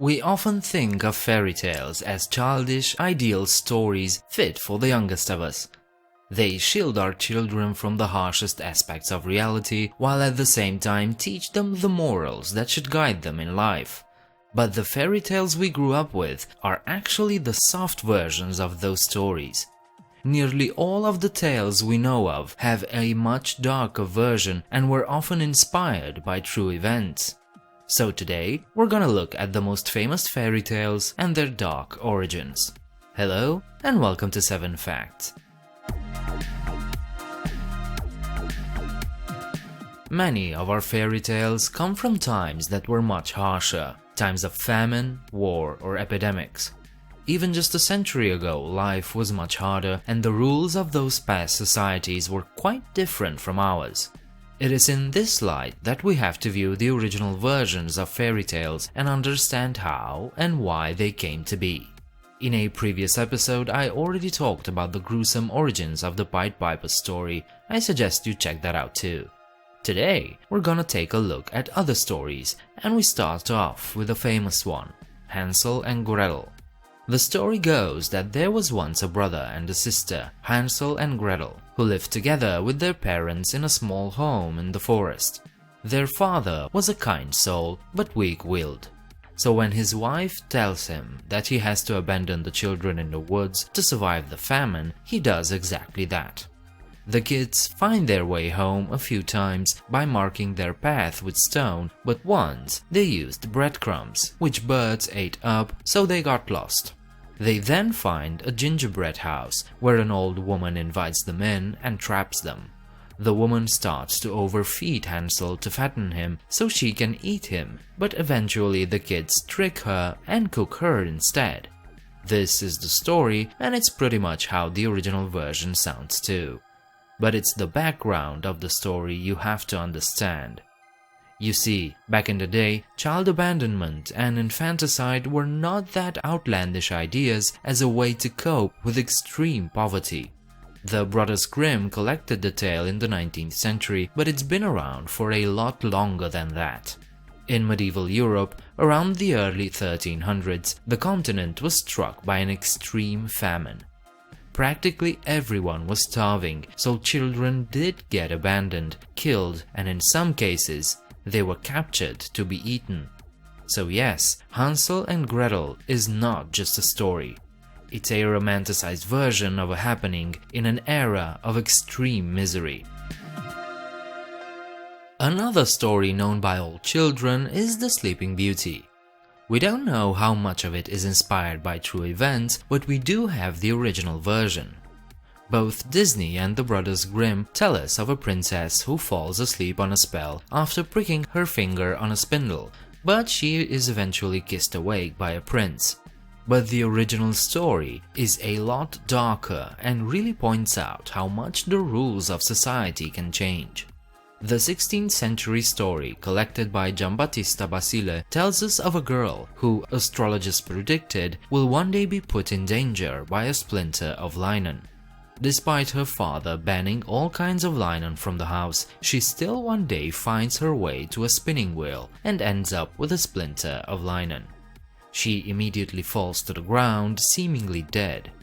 We often think of fairy tales as childish, ideal stories fit for the youngest of us. They shield our children from the harshest aspects of reality, while at the same time teach them the morals that should guide them in life. But the fairy tales we grew up with are actually the soft versions of those stories. Nearly all of the tales we know of have a much darker version and were often inspired by true events. So today, we're gonna look at the most famous fairy tales and their dark origins. Hello, and welcome to 7 Facts. Many of our fairy tales come from times that were much harsher, times of famine, war, or epidemics. Even just a century ago, life was much harder, and the rules of those past societies were quite different from ours. It is in this light that we have to view the original versions of fairy tales and understand how and why they came to be. In a previous episode, I already talked about the gruesome origins of the Pied Piper story. I suggest you check that out too. Today, we're gonna take a look at other stories, and we start off with a famous one, Hansel and Gretel. The story goes that there was once a brother and a sister, Hansel and Gretel, who lived together with their parents in a small home in the forest. Their father was a kind soul, but weak-willed. So when his wife tells him that he has to abandon the children in the woods to survive the famine, he does exactly that. The kids find their way home a few times by marking their path with stone, but once they used breadcrumbs, which birds ate up, so they got lost. They then find a gingerbread house where an old woman invites them in and traps them. The woman starts to overfeed Hansel to fatten him so she can eat him, but eventually the kids trick her and cook her instead. This is the story, and it's pretty much how the original version sounds too. But it's the background of the story you have to understand. You see, back in the day, child abandonment and infanticide were not that outlandish ideas as a way to cope with extreme poverty. The Brothers Grimm collected the tale in the 19th century, but it's been around for a lot longer than that. In medieval Europe, around the early 1300s, the continent was struck by an extreme famine. Practically everyone was starving, so children did get abandoned, killed, and in some cases, they were captured to be eaten. So yes, Hansel and Gretel is not just a story. It's a romanticized version of a happening in an era of extreme misery. Another story known by all children is The Sleeping Beauty. We don't know how much of it is inspired by true events, but we do have the original version. Both Disney and the Brothers Grimm tell us of a princess who falls asleep on a spell after pricking her finger on a spindle, but she is eventually kissed awake by a prince. But the original story is a lot darker and really points out how much the rules of society can change. The 16th century story, collected by Giambattista Basile, tells us of a girl who, astrologers predicted, will one day be put in danger by a splinter of linen. Despite her father banning all kinds of linen from the house, she still one day finds her way to a spinning wheel and ends up with a splinter of linen. She immediately falls to the ground, seemingly dead.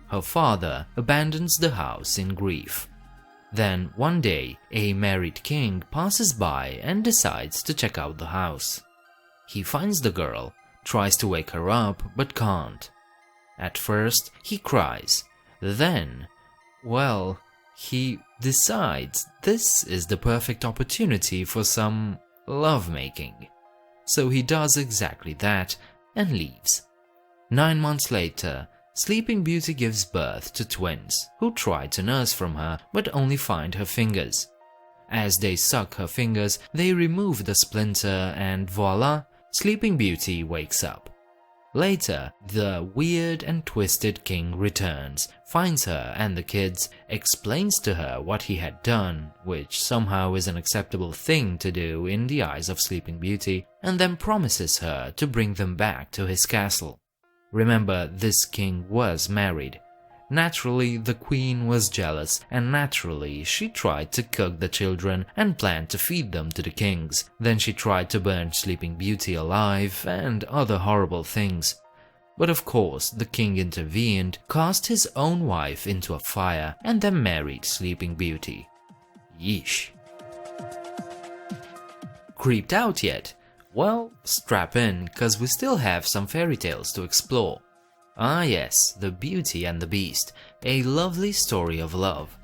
Her father abandons the house in grief. Then, one day, a married king passes by and decides to check out the house. He finds the girl, tries to wake her up, but can't. At first, he cries. Then, well, he decides this is the perfect opportunity for some lovemaking. So he does exactly that and leaves. 9 months later, Sleeping Beauty gives birth to twins, who try to nurse from her but only find her fingers. As they suck her fingers, they remove the splinter and voila, Sleeping Beauty wakes up. Later, the weird and twisted king returns, finds her and the kids, explains to her what he had done, which somehow is an acceptable thing to do in the eyes of Sleeping Beauty, and then promises her to bring them back to his castle. Remember, this king was married. Naturally, the queen was jealous, and naturally, she tried to cook the children and planned to feed them to the kings. Then she tried to burn Sleeping Beauty alive and other horrible things. But of course, the king intervened, cast his own wife into a fire, and then married Sleeping Beauty. Yeesh. Creeped out yet? Well, strap in, cause we still have some fairy tales to explore. Ah yes, The Beauty and the Beast, a lovely story of love.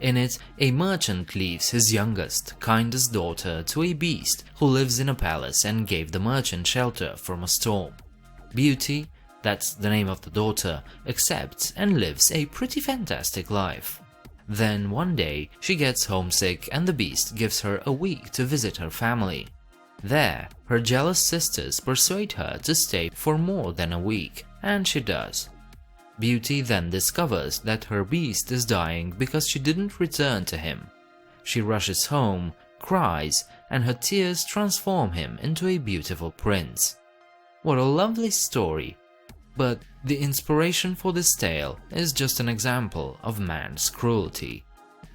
In it, a merchant leaves his youngest, kindest daughter to a beast who lives in a palace and gave the merchant shelter from a storm. Beauty, that's the name of the daughter, accepts and lives a pretty fantastic life. Then one day, she gets homesick and the beast gives her a week to visit her family. There, her jealous sisters persuade her to stay for more than a week, and she does. Beauty then discovers that her beast is dying because she didn't return to him. She rushes home, cries, and her tears transform him into a beautiful prince. What a lovely story! But the inspiration for this tale is just an example of man's cruelty.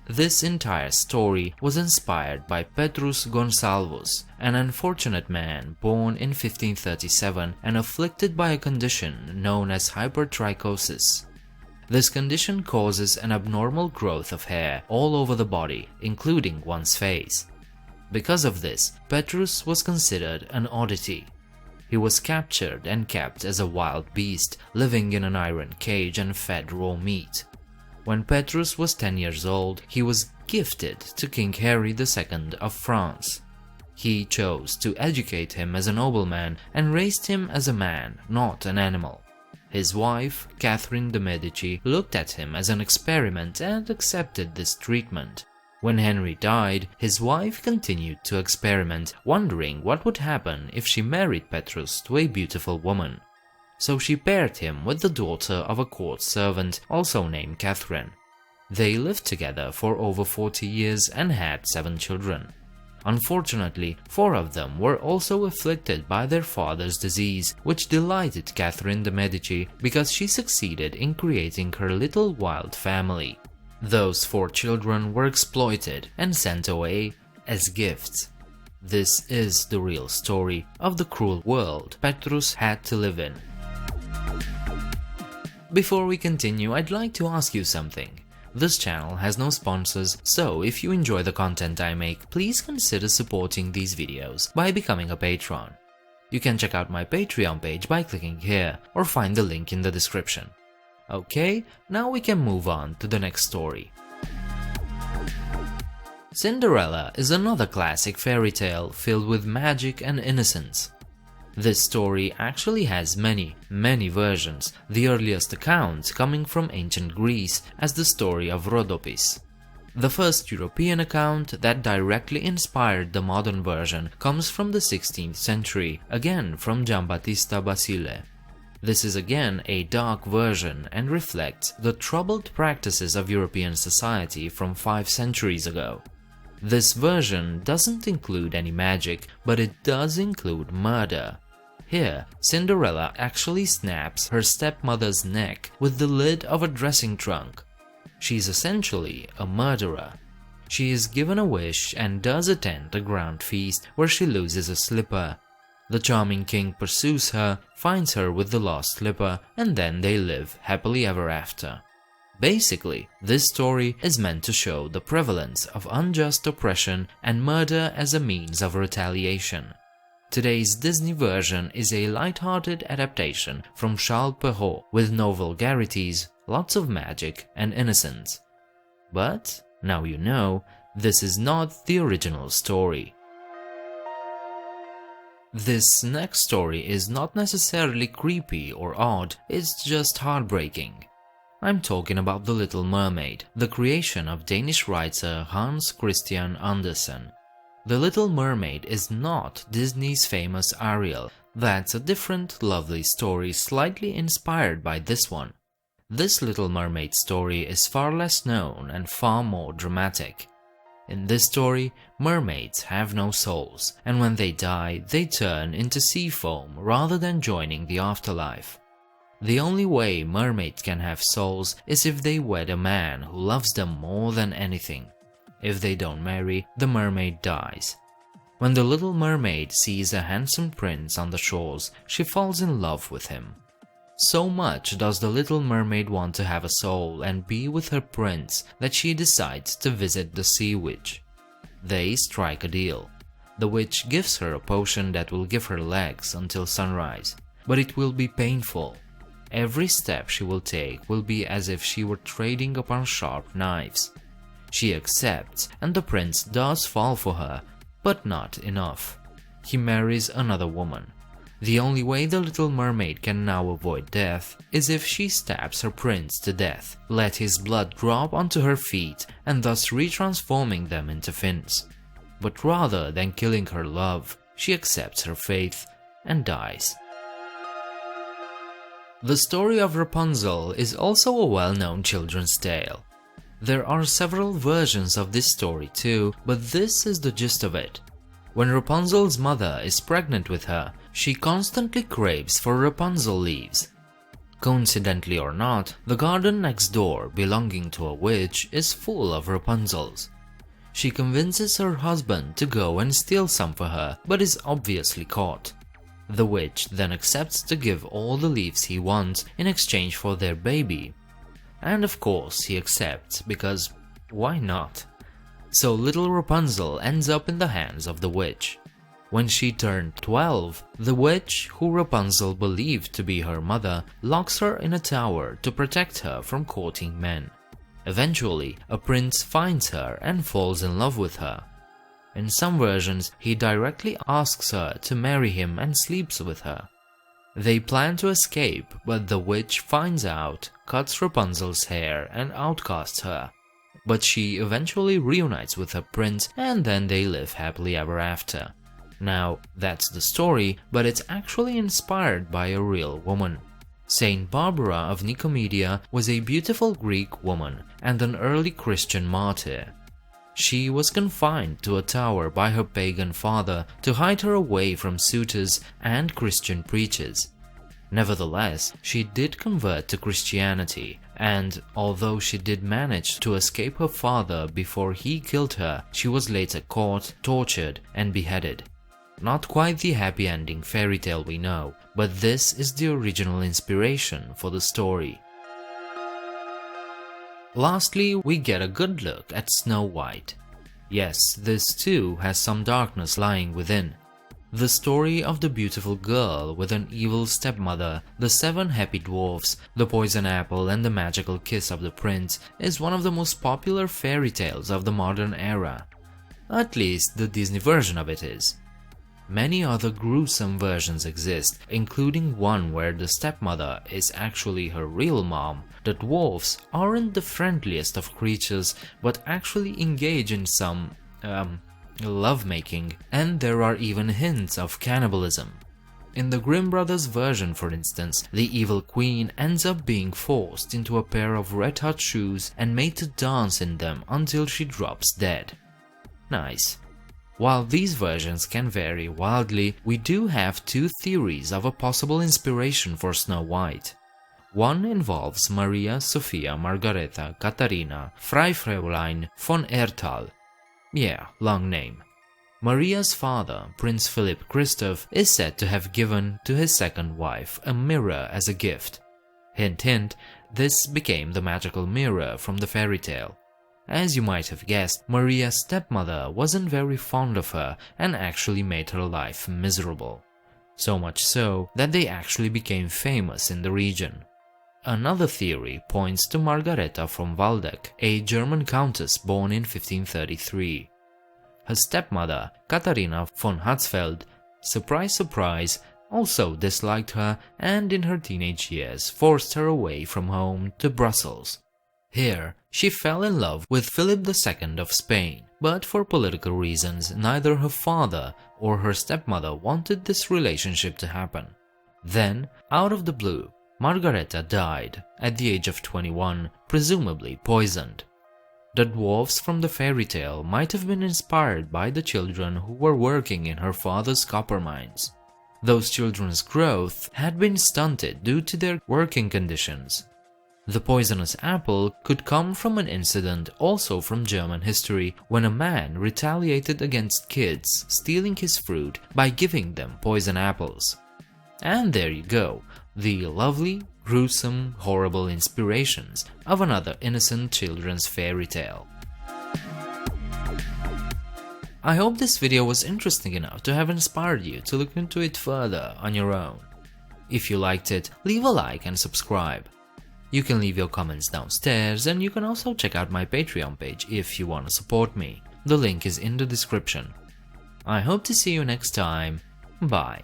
This entire story was inspired by Petrus Gonçalves, an unfortunate man born in 1537 and afflicted by a condition known as hypertrichosis. This condition causes an abnormal growth of hair all over the body, including one's face. Because of this, Petrus was considered an oddity. He was captured and kept as a wild beast, living in an iron cage and fed raw meat. When Petrus was 10 years old, he was gifted to King Henry II of France. He chose to educate him as a nobleman and raised him as a man, not an animal. His wife, Catherine de' Medici, looked at him as an experiment and accepted this treatment. When Henry died, his wife continued to experiment, wondering what would happen if she married Petrus to a beautiful woman. So she paired him with the daughter of a court servant, also named Catherine. They lived together for over 40 years and had 7 children. Unfortunately, 4 of them were also afflicted by their father's disease, which delighted Catherine de' Medici because she succeeded in creating her little wild family. Those 4 children were exploited and sent away as gifts. This is the real story of the cruel world Petrus had to live in. Before we continue, I'd like to ask you something. This channel has no sponsors, so if you enjoy the content I make, please consider supporting these videos by becoming a patron. You can check out my Patreon page by clicking here, or find the link in the description. Okay, now we can move on to the next story. Cinderella is another classic fairy tale filled with magic and innocence. This story actually has many versions, the earliest account coming from ancient Greece as the story of Rhodopis. The first European account that directly inspired the modern version comes from the 16th century, again from Giambattista Basile. This is again a dark version and reflects the troubled practices of European society from 5 centuries ago. This version doesn't include any magic, but it does include murder. Here, Cinderella actually snaps her stepmother's neck with the lid of a dressing trunk. She's essentially a murderer. She is given a wish and does attend a grand feast where she loses a slipper. The charming king pursues her, finds her with the lost slipper, and then they live happily ever after. Basically, this story is meant to show the prevalence of unjust oppression and murder as a means of retaliation. Today's Disney version is a light-hearted adaptation from Charles Perrault with no vulgarities, lots of magic and innocence. But, now you know, this is not the original story. This next story is not necessarily creepy or odd, it's just heartbreaking. I'm talking about The Little Mermaid, the creation of Danish writer Hans Christian Andersen. The Little Mermaid is not Disney's famous Ariel, that's a different, lovely story slightly inspired by this one. This Little Mermaid story is far less known and far more dramatic. In this story, mermaids have no souls, and when they die, they turn into sea foam rather than joining the afterlife. The only way mermaids can have souls is if they wed a man who loves them more than anything. If they don't marry, the mermaid dies. When the Little Mermaid sees a handsome prince on the shores, she falls in love with him. So much does the Little Mermaid want to have a soul and be with her prince that she decides to visit the Sea Witch. They strike a deal. The witch gives her a potion that will give her legs until sunrise, but it will be painful. Every step she will take will be as if she were trading upon sharp knives. She accepts, and the prince does fall for her, but not enough. He marries another woman. The only way the Little Mermaid can now avoid death is if she stabs her prince to death, let his blood drop onto her feet, and thus retransforming them into fins. But rather than killing her love, she accepts her fate and dies. The story of Rapunzel is also a well-known children's tale. There are several versions of this story too, but this is the gist of it. When Rapunzel's mother is pregnant with her, she constantly craves for Rapunzel leaves. Coincidentally or not, the garden next door belonging to a witch is full of Rapunzels. She convinces her husband to go and steal some for her, but is obviously caught. The witch then accepts to give all the leaves he wants in exchange for their baby. And of course he accepts, because why not? So little Rapunzel ends up in the hands of the witch. When she turned 12, the witch, who Rapunzel believed to be her mother, locks her in a tower to protect her from courting men. Eventually, a prince finds her and falls in love with her. In some versions, he directly asks her to marry him and sleeps with her. They plan to escape, but the witch finds out, cuts Rapunzel's hair and outcasts her. But she eventually reunites with her prince, and then they live happily ever after. Now, that's the story, but it's actually inspired by a real woman. Saint Barbara of Nicomedia was a beautiful Greek woman and an early Christian martyr. She was confined to a tower by her pagan father to hide her away from suitors and Christian preachers. Nevertheless, she did convert to Christianity, and although she did manage to escape her father before he killed her, she was later caught, tortured, and beheaded. Not quite the happy ending fairy tale we know, but this is the original inspiration for the story. Lastly, we get a good look at Snow White. Yes, this too has some darkness lying within. The story of the beautiful girl with an evil stepmother, the 7 happy dwarfs, the poison apple and the magical kiss of the prince is one of the most popular fairy tales of the modern era. At least the Disney version of it is. Many other gruesome versions exist, including one where the stepmother is actually her real mom. The dwarfs aren't the friendliest of creatures, but actually engage in some, lovemaking, and there are even hints of cannibalism. In the Grimm brothers version, for instance, the evil queen ends up being forced into a pair of red-hot shoes and made to dance in them until she drops dead. Nice. While these versions can vary wildly, we do have 2 theories of a possible inspiration for Snow White. One involves Maria Sophia Margareta Katharina Freifräulein von Erthal. Yeah, long name. Maria's father, Prince Philip Christoph, is said to have given to his second wife a mirror as a gift. Hint hint, this became the magical mirror from the fairy tale. As you might have guessed, Maria's stepmother wasn't very fond of her and actually made her life miserable. So much so that they actually became famous in the region. Another theory points to Margareta von Waldeck, a German countess born in 1533. Her stepmother, Katharina von Hatzfeld, surprise surprise, also disliked her and in her teenage years forced her away from home to Brussels. Here, she fell in love with Philip II of Spain, but for political reasons neither her father or her stepmother wanted this relationship to happen. Then, out of the blue, Margareta died at the age of 21, presumably poisoned. The dwarfs from the fairy tale might have been inspired by the children who were working in her father's copper mines. Those children's growth had been stunted due to their working conditions. The poisonous apple could come from an incident also from German history when a man retaliated against kids stealing his fruit by giving them poison apples. And there you go, the lovely, gruesome, horrible inspirations of another innocent children's fairy tale. I hope this video was interesting enough to have inspired you to look into it further on your own. If you liked it, leave a like and subscribe. You can leave your comments downstairs, and you can also check out my Patreon page if you want to support me. The link is in the description. I hope to see you next time. Bye.